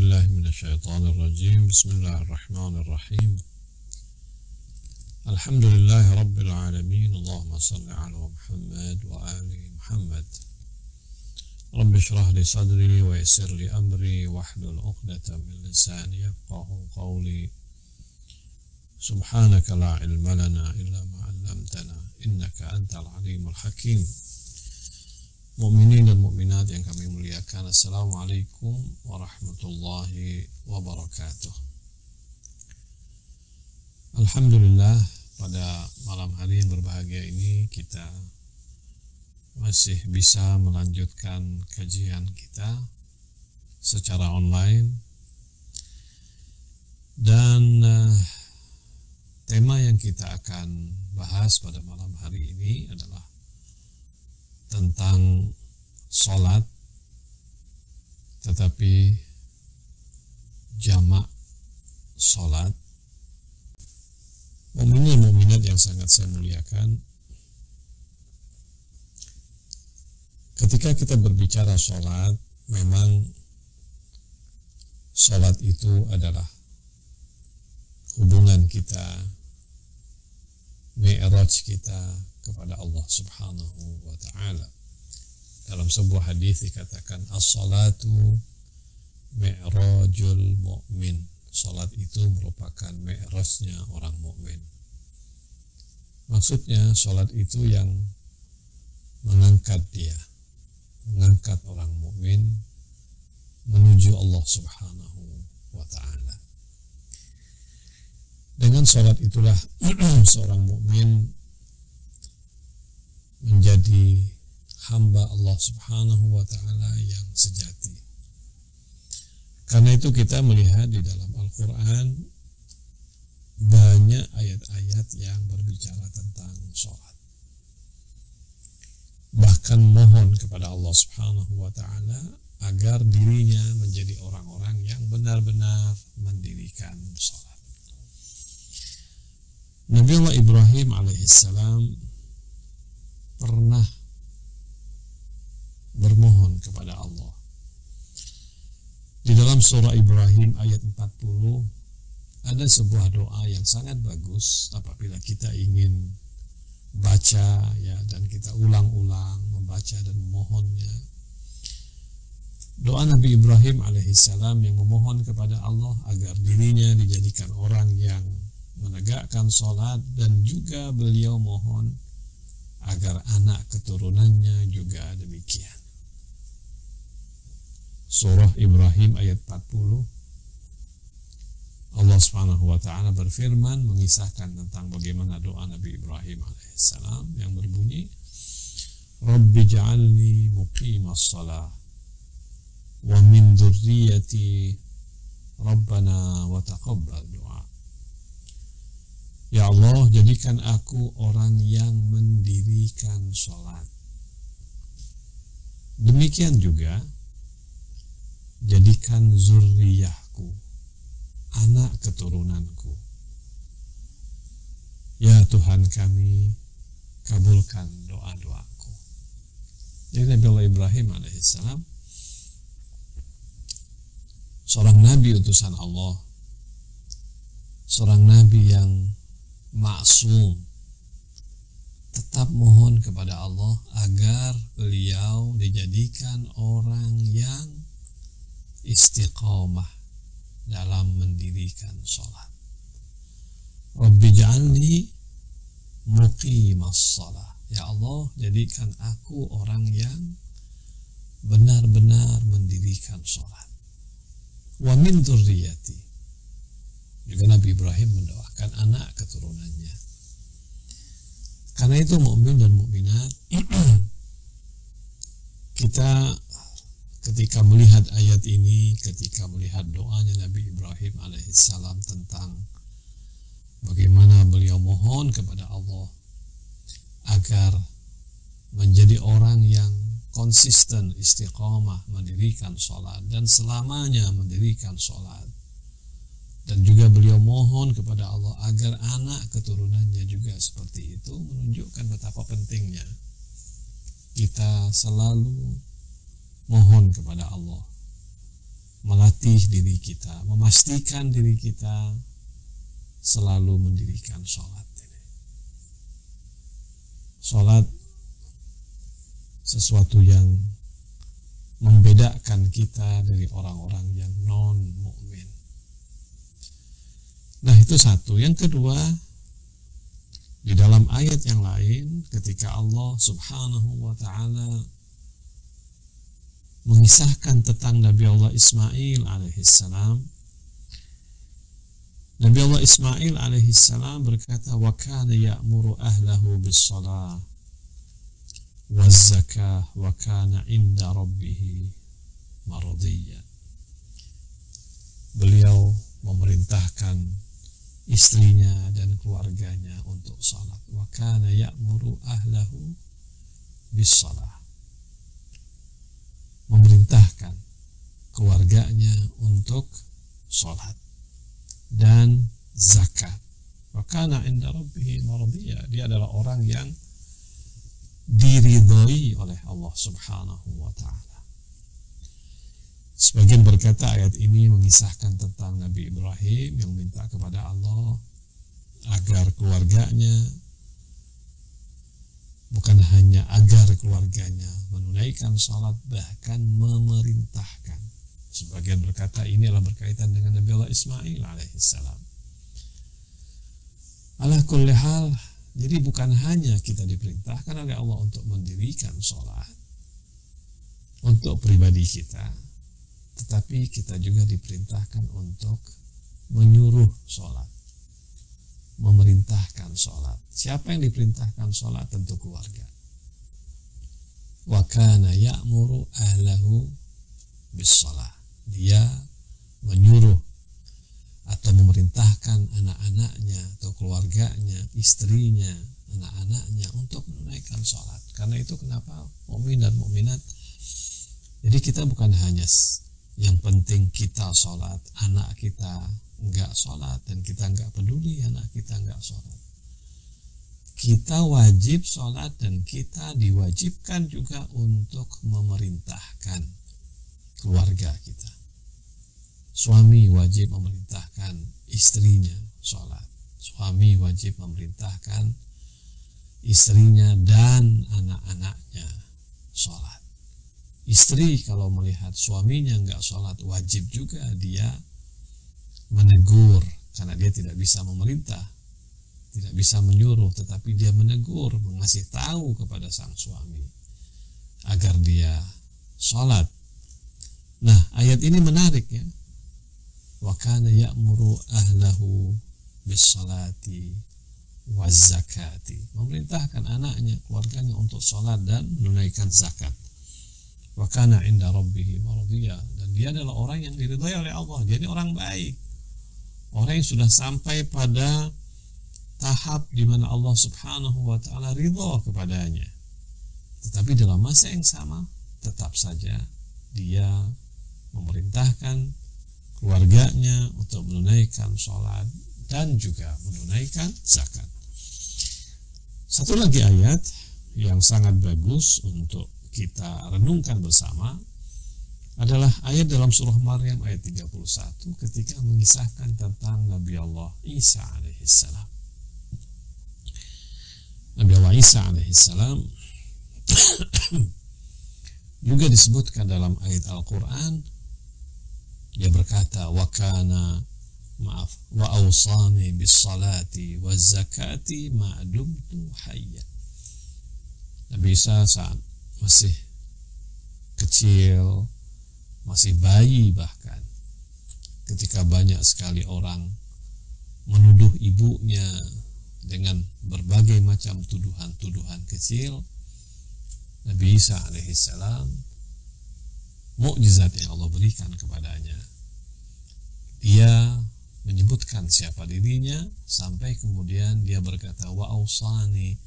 بالله من الشيطان الرجيم. بسم الله الرحمن الرحيم. الحمد لله رب العالمين. اللهم صل على محمد وآل محمد. رب اشرح لي صدري ويسر لي أمري واحلل عقدة من لساني يفقه قولي. سبحانك لا علم لنا إلا ما علمتنا إنك أنت العليم الحكيم. Mukminin dan mukminat yang kami muliakan, Assalamualaikum warahmatullahi wabarakatuh. Alhamdulillah, pada malam hari yang berbahagia ini kita masih bisa melanjutkan kajian kita secara online. Dan tema yang kita akan bahas pada malam hari ini adalah tentang sholat, tetapi jamak sholat. Mukminin mukminat yang sangat saya muliakan, ketika kita berbicara sholat, memang sholat itu adalah hubungan kita, mi'raj kita kepada Allah Subhanahu wa ta'ala. Dalam sebuah hadis dikatakan as-salatu mi'rajul mu'min. Salat itu merupakan mi'rajnya orang mukmin. Maksudnya salat itu yang mengangkat dia, mengangkat orang mukmin menuju Allah Subhanahu wa ta'ala. Dengan salat itulah seorang mukmin menjadi hamba Allah Subhanahu wa ta'ala yang sejati. Karena itu kita melihat di dalam Al-Quran banyak ayat-ayat yang berbicara tentang sholat. Bahkan mohon kepada Allah Subhanahu wa ta'ala agar dirinya menjadi orang-orang yang benar-benar mendirikan sholat. Nabi Allah Ibrahim alaihissalam pernah bermohon kepada Allah. Di dalam surah Ibrahim ayat 40 ada sebuah doa yang sangat bagus apabila kita ingin baca ya, dan kita ulang-ulang membaca dan memohonnya. Doa Nabi Ibrahim alaihissalam yang memohon kepada Allah agar dirinya dijadikan orang yang menegakkan sholat, dan juga beliau mohon agar anak keturunannya juga demikian. Surah Ibrahim ayat 40, Allah Subhanahu wa ta'ala berfirman mengisahkan tentang bagaimana doa Nabi Ibrahim alaihissalam yang berbunyi, Rabbi ja'alni muqimas shalah wa min dzurriyyati Rabbana wa taqabbal du'a. Ya Allah, jadikan aku orang yang mendirikan sholat. Demikian juga, jadikan zurriyahku, anak keturunanku. Ya Tuhan kami, kabulkan doa-doaku. Jadi Nabi Allah Ibrahim alaihissalam, seorang nabi utusan Allah, seorang nabi yang maksum, tetap mohon kepada Allah agar beliau dijadikan orang yang istiqamah dalam mendirikan sholat. Rabbi ja'alni muqimas shalah. Ya Allah, jadikan aku orang yang benar-benar mendirikan sholat. Wa min dzurriyyati. Juga Nabi Ibrahim mendoakan anak keturunannya. Karena itu mukmin dan mukminat, kita ketika melihat ayat ini, ketika melihat doanya Nabi Ibrahim alaihissalam tentang bagaimana beliau mohon kepada Allah agar menjadi orang yang konsisten, istiqamah mendirikan sholat dan selamanya mendirikan sholat. Dan juga beliau mohon kepada Allah agar anak keturunannya juga seperti itu, menunjukkan betapa pentingnya kita selalu mohon kepada Allah melatih diri kita, memastikan diri kita selalu mendirikan sholat ini. Sholat sesuatu yang membedakan kita dari orang-orang yang non-mukmin. Nah, itu satu. Yang kedua, di dalam ayat yang lain ketika Allah Subhanahu wa ta'ala mengisahkan tentang Nabi Allah Ismail alaihissalam, Nabi Allah Ismail alaihissalam berkata, wa kana ya'muru ahlahu bis-shalah waz-zakah wa kana inda rabbih maradiyya. Beliau memerintahkan istrinya dan keluarganya untuk salat. Wa kana ya'muru ahlahu bis-shalah, memerintahkan keluarganya untuk salat dan zakat. Wa kana inda rabbih maradiyya, dia adalah orang yang diridhoi oleh Allah Subhanahu wa ta'ala. Sebagian berkata ayat ini mengisahkan tentang Nabi Ibrahim yang minta kepada Allah agar keluarganya, bukan hanya agar keluarganya menunaikan salat, bahkan memerintahkan. Sebagian berkata ini adalah berkaitan dengan Nabi Allah Ismail alaihissalam. Ala kulli hal, jadi bukan hanya kita diperintahkan oleh Allah untuk mendirikan sholat untuk pribadi kita, tetapi kita juga diperintahkan untuk menyuruh sholat, memerintahkan sholat. Siapa yang diperintahkan sholat? Tentu keluarga. Wa kana ya'muru ahlahu bis-shalah, dia menyuruh atau memerintahkan anak-anaknya atau keluarganya, istrinya, anak-anaknya untuk menunaikan sholat. Karena itu kenapa mukmin dan mukminat, jadi kita bukan hanya yang penting kita sholat, anak kita enggak sholat, dan kita enggak peduli anak kita enggak sholat. Kita wajib sholat dan kita diwajibkan juga untuk memerintahkan keluarga kita. Suami wajib memerintahkan istrinya sholat. Suami wajib memerintahkan istrinya dan anak-anaknya sholat. Istri kalau melihat suaminya enggak sholat, wajib juga dia menegur, karena dia tidak bisa memerintah, tidak bisa menyuruh, tetapi dia menegur, mengasih tahu kepada sang suami agar dia sholat. Nah, ayat ini menarik ya. Wa kana ya'muru ahlahu bis-salati waz-zakati, memerintahkan anaknya, keluarganya untuk sholat dan menunaikan zakat. Wa kana inda rabbih maradiyya, dan dia adalah orang yang diridhai oleh Allah. Jadi orang baik, orang yang sudah sampai pada tahap di mana Allah Subhanahu wa ta'ala ridha kepadanya. Tetapi dalam masa yang sama tetap saja dia memerintahkan keluarganya untuk menunaikan sholat dan juga menunaikan zakat. Satu lagi ayat yang sangat bagus untuk kita renungkan bersama adalah ayat dalam surah Maryam ayat 31 ketika mengisahkan tentang Nabi Allah Isa alaihissalam. Nabi Allah Isa alaihissalam juga disebutkan dalam ayat Al-Quran. Dia berkata, wa awsani bis salati waz zakati ma dumtu hayya. Nabi Isa saat masih kecil, masih bayi bahkan, ketika banyak sekali orang menuduh ibunya dengan berbagai macam tuduhan-tuduhan kecil, Nabi Isa alaihissalam, mukjizat yang Allah berikan kepadanya, dia menyebutkan siapa dirinya, sampai kemudian dia berkata, wa awsani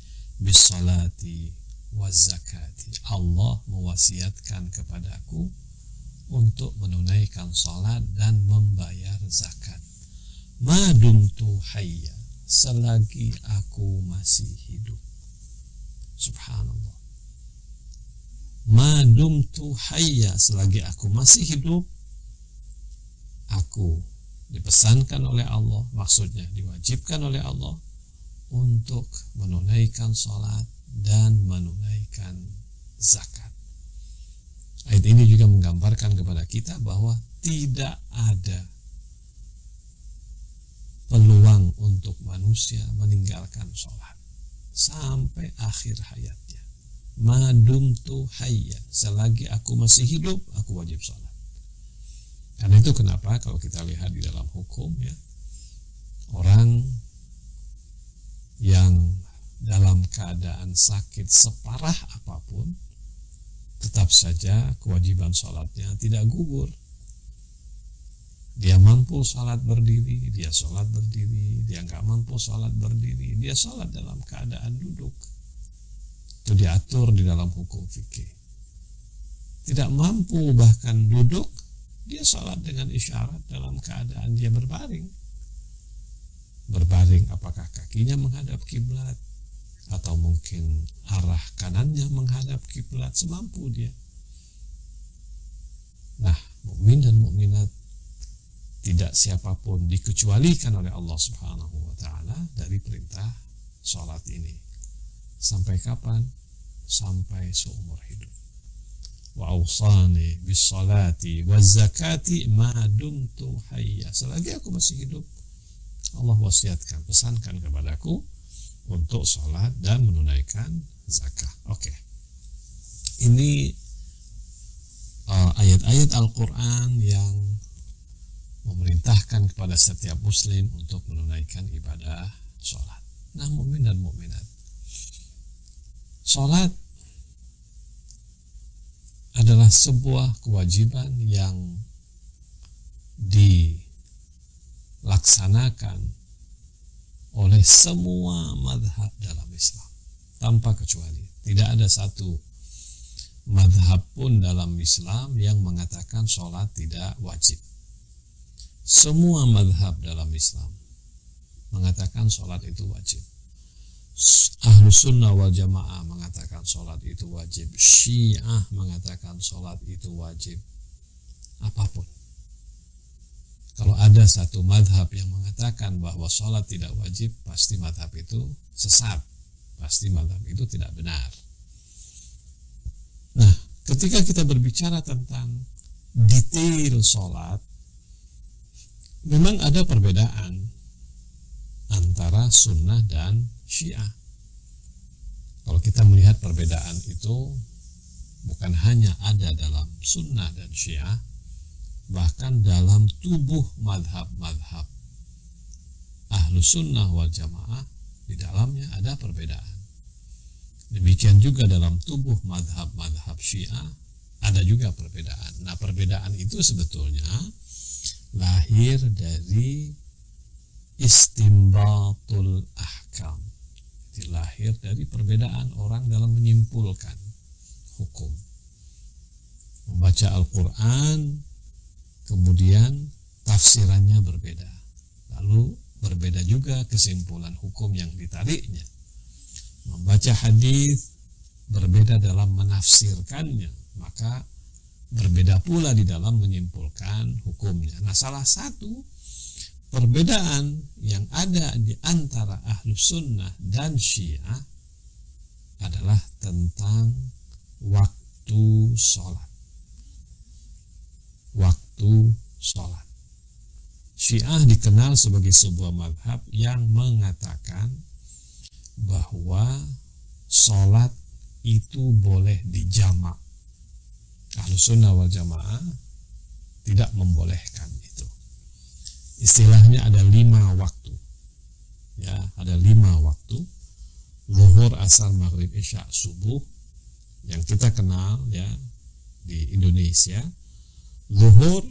bis salati waz zakati, Allah mewasiatkan kepadaku untuk menunaikan salat dan membayar zakat, ma dumtu hayya, selagi aku masih hidup. Subhanallah. Ma dumtu hayya, selagi aku masih hidup, aku dipesankan oleh Allah, maksudnya diwajibkan oleh Allah untuk menunaikan sholat dan menunaikan zakat. Ayat ini juga menggambarkan kepada kita bahwa tidak ada peluang untuk manusia meninggalkan sholat sampai akhir hayatnya. Madumtu hayya, selagi aku masih hidup, aku wajib sholat. Karena itu kenapa kalau kita lihat di dalam hukum, ya, orang yang dalam keadaan sakit separah apapun, tetap saja kewajiban sholatnya tidak gugur. Dia mampu sholat berdiri, dia sholat berdiri. Dia nggak mampu sholat berdiri, dia sholat dalam keadaan duduk. Itu diatur di dalam hukum fikih. Tidak mampu bahkan duduk, dia sholat dengan isyarat dalam keadaan dia berbaring. Berbaring apakah kakinya menghadap kiblat, atau mungkin arah kanannya menghadap kiblat, semampu dia. Nah, mukmin dan mukminat tidak siapapun dikecualikan oleh Allah Subhanahu wa Ta'ala dari perintah sholat ini. Sampai kapan? Sampai seumur hidup. Wa awsani bis salati waz zakati ma dumtu hayya. Selagi aku masih hidup, Allah wasiatkan, pesankan kepadaku untuk sholat dan menunaikan zakat. Oke. Ini ayat-ayat Al-Quran yang memerintahkan kepada setiap muslim untuk menunaikan ibadah sholat. Nah, mukmin dan mukminat, sholat adalah sebuah kewajiban yang dilaksanakan oleh semua madhab dalam Islam tanpa kecuali. Tidak ada satu madhab pun dalam Islam yang mengatakan sholat tidak wajib. Semua madhab dalam Islam mengatakan sholat itu wajib. Ahlus sunnah wal jamaah mengatakan sholat itu wajib. Syiah mengatakan sholat itu wajib. Apapun. Kalau ada satu madhab yang mengatakan bahwa sholat tidak wajib, pasti madhab itu sesat. Pasti madhab itu tidak benar. Nah, ketika kita berbicara tentang detail sholat, memang ada perbedaan antara sunnah dan syiah. Kalau kita melihat perbedaan itu bukan hanya ada dalam sunnah dan syiah, bahkan dalam tubuh madhab-madhab Ahlus Sunnah wal Jamaah, di dalamnya ada perbedaan. Demikian juga dalam tubuh madhab-madhab Syiah ada juga perbedaan. Nah, perbedaan itu sebetulnya lahir dari istimbatul ahkam. Itu lahir dari perbedaan orang dalam menyimpulkan hukum. Membaca Al-Quran, kemudian tafsirannya berbeda. Lalu berbeda juga kesimpulan hukum yang ditariknya. Membaca hadis berbeda dalam menafsirkannya, maka berbeda pula di dalam menyimpulkan hukumnya. Nah, salah satu perbedaan yang ada di antara Ahlus Sunnah dan Syiah adalah tentang waktu sholat. Waktu sholat. Syiah dikenal sebagai sebuah madhab yang mengatakan bahwa sholat itu boleh dijamak. Ahlus Sunnah wal Jamaah tidak membolehkan itu. Istilahnya ada 5 waktu. Ya, ada 5 waktu. Zuhur, asar, maghrib, isya, subuh, yang kita kenal ya di Indonesia. Zuhur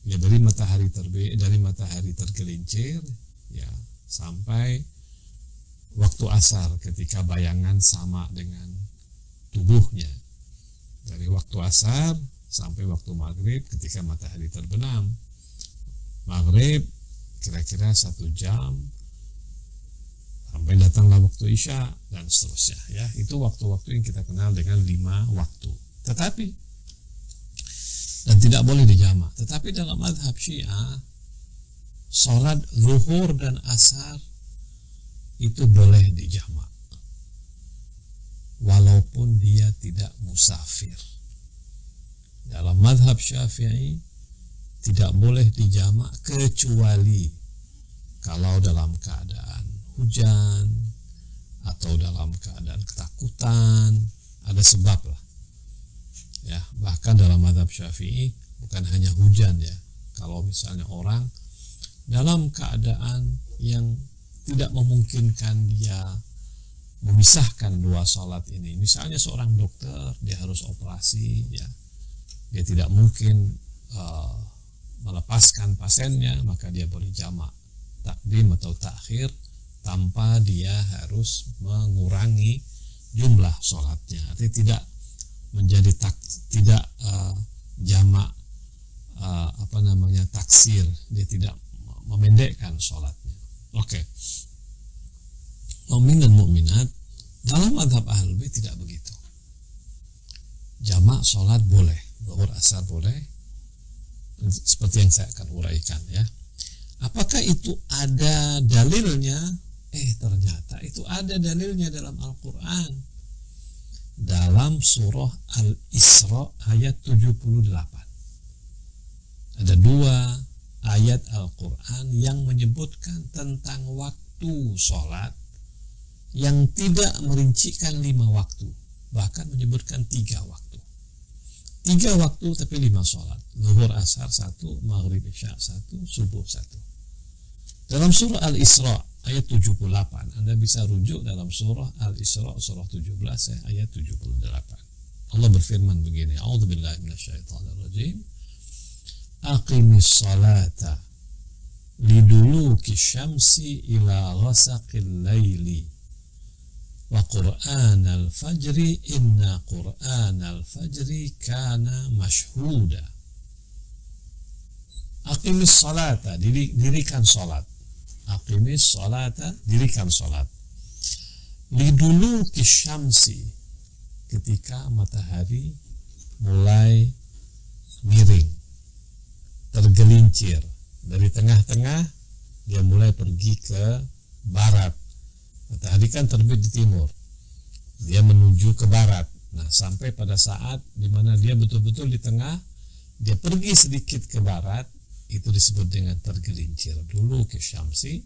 ya dari matahari terbit, dari matahari tergelincir ya sampai waktu asar ketika bayangan sama dengan tubuhnya. Dari waktu asar sampai waktu maghrib ketika matahari terbenam. Maghrib kira-kira 1 jam sampai datanglah waktu isya dan seterusnya ya. Itu waktu-waktu yang kita kenal dengan 5 waktu. Tetapi dan tidak boleh dijamak. Tetapi dalam mazhab Syiah sholat zuhur dan asar itu boleh dijamak walaupun dia tidak musafir. Dalam mazhab Syafi'i tidak boleh dijamak kecuali kalau dalam keadaan hujan atau dalam keadaan ketakutan, ada sebab lah. Ya, bahkan dalam mazhab Syafi'i bukan hanya hujan ya. Kalau misalnya orang dalam keadaan yang tidak memungkinkan dia memisahkan dua sholat ini, misalnya seorang dokter, dia harus operasi ya, dia tidak mungkin melepaskan pasiennya, maka dia boleh jamak takdim atau takhir tanpa dia harus mengurangi jumlah sholatnya. Artinya tidak menjadi jamak taksir, dia tidak memendekkan sholatnya. Oke. Mukmin dan mukminat dalam mazhab Ahlul Bait tidak begitu. Jamak sholat boleh, zuhur asar boleh, seperti yang saya akan uraikan ya. Apakah itu ada dalilnya? Ternyata itu ada dalilnya dalam Al-Quran, dalam surah Al-Isra ayat 78. Ada dua ayat Al-Quran yang menyebutkan tentang waktu sholat yang tidak merincikan 5 waktu, bahkan menyebutkan 3 waktu. 3 waktu tapi 5 sholat. Zuhur asar 1, maghrib isya 1, subuh 1. Dalam surah Al-Isra ayat 78, Anda bisa rujuk dalam surah Al-Isra surah 17 ayat 78. Allah berfirman begini, A'udzubillahi minasyaitonirrajim. Aqimis salata liduluki syamsi ila ghasaqil laili wa qur'anal fajri inna qur'anal fajri kana mashhuda. Aqimis salata, dirikan salat. Aqimis salata, dirikan salat. Liduluki syamsi, ketika matahari mulai miring, tergelincir dari tengah-tengah, dia mulai pergi ke barat. Matahari kan terbit di timur, dia menuju ke barat. Nah, sampai pada saat dimana dia betul-betul di tengah, dia pergi sedikit ke barat, itu disebut dengan tergelincir. Dulu ke syamsi,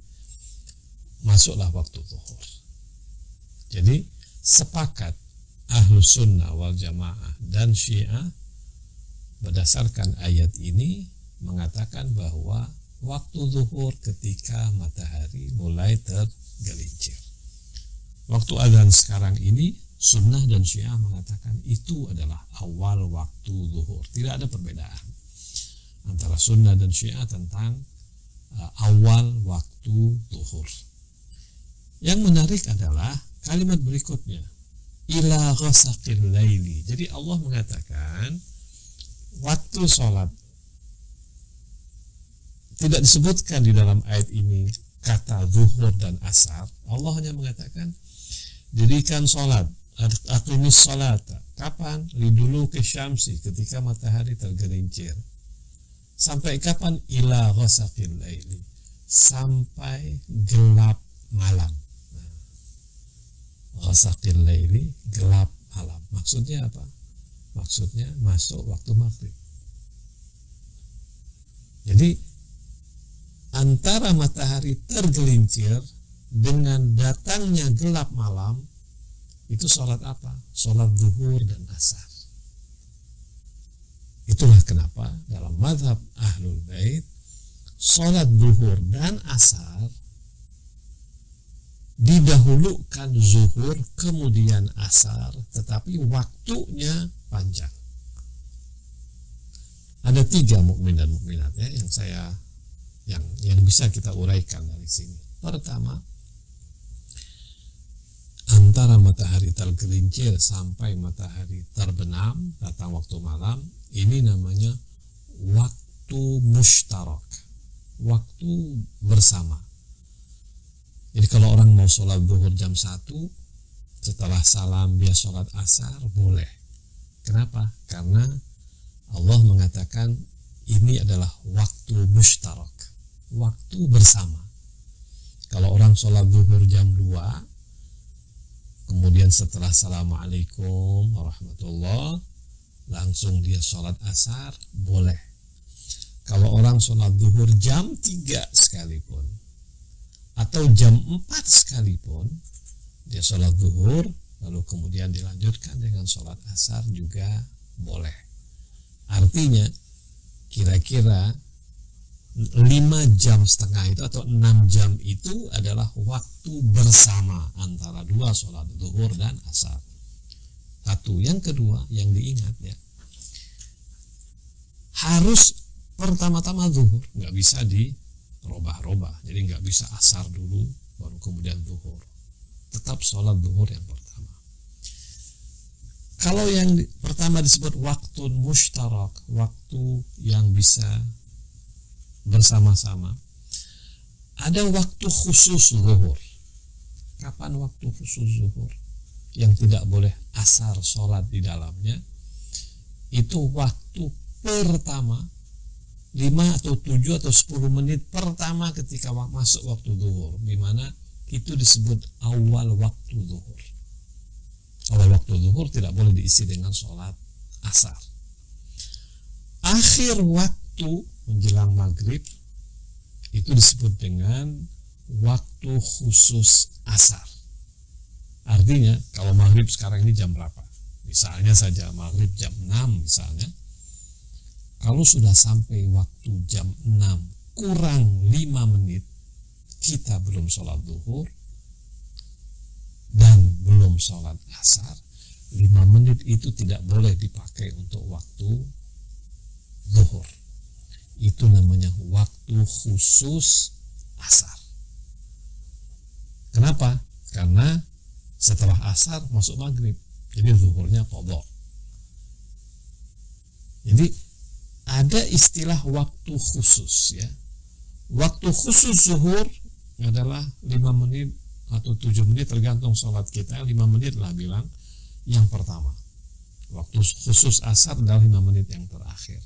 masuklah waktu zuhur. Jadi sepakat Ahlus Sunnah wal Jamaah dan Syiah berdasarkan ayat ini mengatakan bahwa waktu zuhur ketika matahari mulai tergelincir. Waktu azan sekarang ini, Sunnah dan Syiah mengatakan itu adalah awal waktu zuhur. Tidak ada perbedaan antara Sunnah dan Syiah tentang awal waktu zuhur. Yang menarik adalah kalimat berikutnya, ila ghasaqil laili. Jadi Allah mengatakan waktu sholat, tidak disebutkan di dalam ayat ini kata zuhur dan asar. Allah hanya mengatakan dirikan sholat, aqimis sholata. Kapan? Lidulu ke syamsi, ketika matahari tergelincir. Sampai kapan? Ila ghasaqil laili, sampai gelap malam. Ghasaqil laili, gelap malam. Maksudnya apa? Maksudnya masuk waktu maghrib. Jadi antara matahari tergelincir dengan datangnya gelap malam, itu sholat apa? Sholat zuhur dan asar. Itulah kenapa dalam mazhab Ahlul Bait, sholat zuhur dan asar didahulukan zuhur kemudian asar, tetapi waktunya panjang. Ada 3 mukmin dan mukminat ya yang bisa kita uraikan dari sini. Pertama, antara matahari tergelincir sampai matahari terbenam, datang waktu malam, ini namanya waktu mushtarak, waktu bersama. Jadi kalau orang mau sholat zuhur jam 1, setelah salam dia sholat asar, boleh. Kenapa? Karena Allah mengatakan ini adalah waktu mushtarak. waktu bersama. Kalau orang sholat zuhur jam 2, kemudian setelah assalamualaikum warahmatullah, langsung dia sholat asar, boleh. Kalau orang sholat zuhur jam 3 sekalipun, atau jam 4 sekalipun, dia sholat zuhur, lalu kemudian dilanjutkan dengan sholat asar juga boleh. Artinya, kira-kira 5,5 jam itu atau 6 jam itu adalah waktu bersama antara dua sholat zuhur dan asar. Satu. Yang kedua yang diingat ya, harus pertama-tama zuhur, nggak bisa dirobah-robah. Jadi nggak bisa asar dulu baru kemudian zuhur. Tetap sholat zuhur yang pertama. Kalau yang pertama disebut waktu mushtarak, waktu yang bisa bersama-sama, ada waktu khusus zuhur. Kapan waktu khusus zuhur yang tidak boleh asar sholat di dalamnya? Itu waktu pertama, 5 atau 7 atau 10 menit pertama ketika masuk waktu zuhur, di mana itu disebut awal waktu zuhur. Awal waktu zuhur tidak boleh diisi dengan sholat asar. Akhir waktu menjelang maghrib itu disebut dengan waktu khusus asar. Artinya kalau maghrib sekarang ini jam berapa? Misalnya saja maghrib jam 6 misalnya. Kalau sudah sampai waktu jam 6 kurang 5 menit kita belum sholat zuhur dan belum sholat asar, 5 menit itu tidak boleh dipakai untuk waktu zuhur. Itu namanya waktu khusus asar. Kenapa? Karena setelah asar masuk maghrib, jadi zuhurnya qadha. Jadi ada istilah waktu khusus ya. Waktu khusus zuhur adalah 5 menit atau 7 menit tergantung sholat kita, 5 menit lah bilang yang pertama. Waktu khusus asar adalah 5 menit yang terakhir.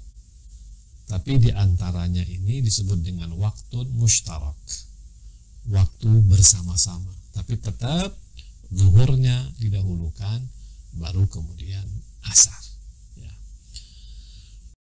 Tapi di antaranya ini disebut dengan waktu mushtarak, waktu bersama-sama. Tapi tetap zuhurnya didahulukan, baru kemudian asar.